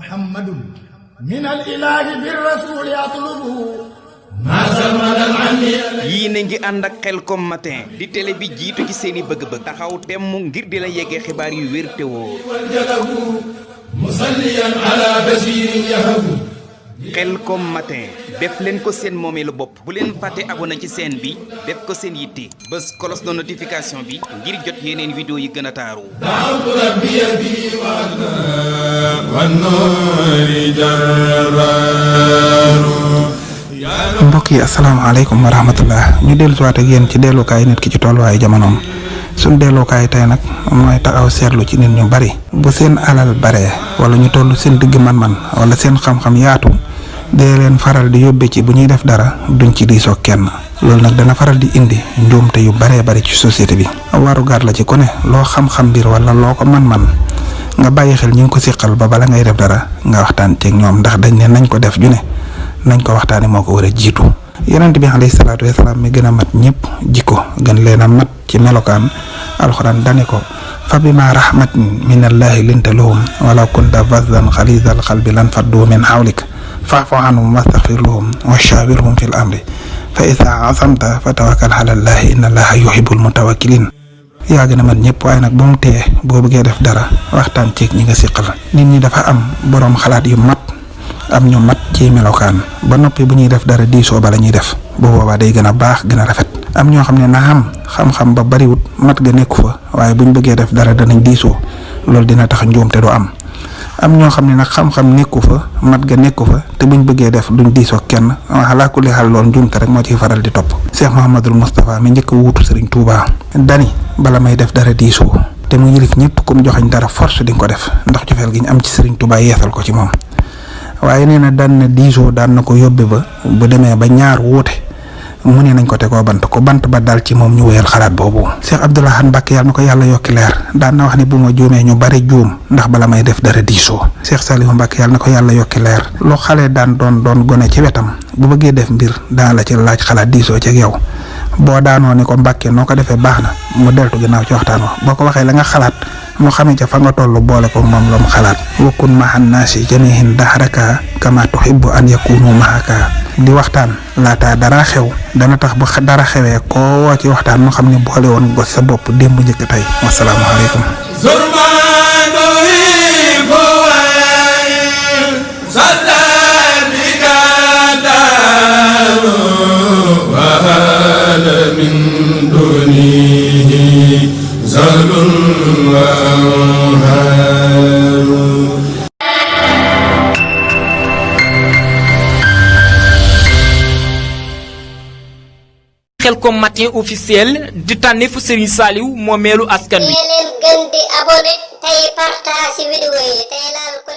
محمد من الإله بالرسول يطلب yii na ngi ànd ak Khelcom matin di télé bi jiitu ci seeni bëgg-bëgg taxaw temm ngir di la yeggee xibaar yu wér te wóor musalliyan ala basirin yahabu Khelcom matin def leen ko seen moomeelu bopp bu leen fàtte abonné ci chaîne bi def ko seen yitte bés cloche de notification bi ngir jot yeneen vidéo yi gën a taaru da'awtu rabbiya bi wan nuri jarraru. mbokk yi asalaamaaleykum wa rahmatullah ñu dellusiwaat ak yéen ci dellukaay nit ki ci tolluwaayu jamonoom suñ dellukaay tey nag mooy taxaw seetlu ci nit ñu bari bu seen alal bare wala ñu toll seen digg man-man wala seen xam-xam yaatu dee leen faral di yóbbe ci bu ñuy def dara duñ ci diisoo kenn loolu nag dana faral di indi njuumte yu baree bari ci société bi waru gaar la ci ku ne loo xam-xam mbir wala loo ko man-man nga bàyyi xel ñi ngi ko siqal ba bala ngay def dara nga waxtaan ceeg ñoom ndax dañ ne nañ ko def ju ne nañ ko waxtaane moo ko war a jiitu yonent bi alayhi salaatu wasalaam mi gën a mat ñëpp jikko gën leen a mat ci melokaan alxuraan dane ko fa bima rahmatin minallahi linta lahum wala kunta fazzan xalizal xalbi lan faddu min hawlik fa'fu anhum wastaghfir lahum wa shawirhum fil amri fa iza azamta fa tawakkal ala llahi inna allaha yuhibbul mutawakkilin yaa gën a mat ñëpp waaye nag bu mu tee boo bëggee def dara waxtaan ceeg ñi nga siqal nit ñi dafa am boroom xalaat yu mat am ñu mat ci melokaan ba noppi bu ñuy def dara diisoo ba la ñuy def bu boobaa day gën a baax gën a rafet am ñoo xam ne na xam-xam ba bariwut mat ga nekku fa waaye buñ bëggee def dara danañ diisoo loolu dina tax njuumte du am ñoo xam ne nag xam-xam nekku fa mat ga nekku fa te buñ bëggee def duñ diisoo kenn ala kulli xaal loolu njuumte rek moo ciy faral di topp Cheikh Mouhamadul Moustapha mi njëkk a wuutu Serigne Touba dani bala may def dara diisoo te mu yilif ñëpp kum joxañ dara force di nga ko def ndax cofeel gi ñu am ci Serigne Touba yeesal ko ci moom waaye nee na daan na diisoo daan na ko yóbbe ba bu demee ba ñaar wuute mu ne nañ ko tegoo bant ko bant ba dal ci moom ñu wéyal xalaat boobu Cheikh Abdoulaye Mbacke yàlla na ko yàlla yokki leer daan na wax ne bu ma juumee ñu bari juum ndax bala may def dara diisoo Cheikh Saliou Mbacke yàlla na ko yàlla yokki leer loo xale daan doon gone ci wetam bu bëggee def mbir daan la ci laaj xalaat diisoo ci ak yow boo daanoo ni ko Mbacke noo ko defee baax na mu deltu ginnaaw ci waxtaan wa boo ko waxee la nga xalaat moo xamee ca fa nga toll boole ko moom la mu xalaat wakkun mahan naasi jamihin dahraka kama tuhibbu an yakunu mahaka di waxtaan laata dara xew dana tax ba dara xewee koo woo ci waxtaan moo xam ne boole woon ko sa bopp démb njëkk tey wasalaamaaleykum Khelcom matin officiel di tànneefu Serigne Saliou moomeelu askan wi. leen gën di abonné tey partage vidéo yi tey laal ko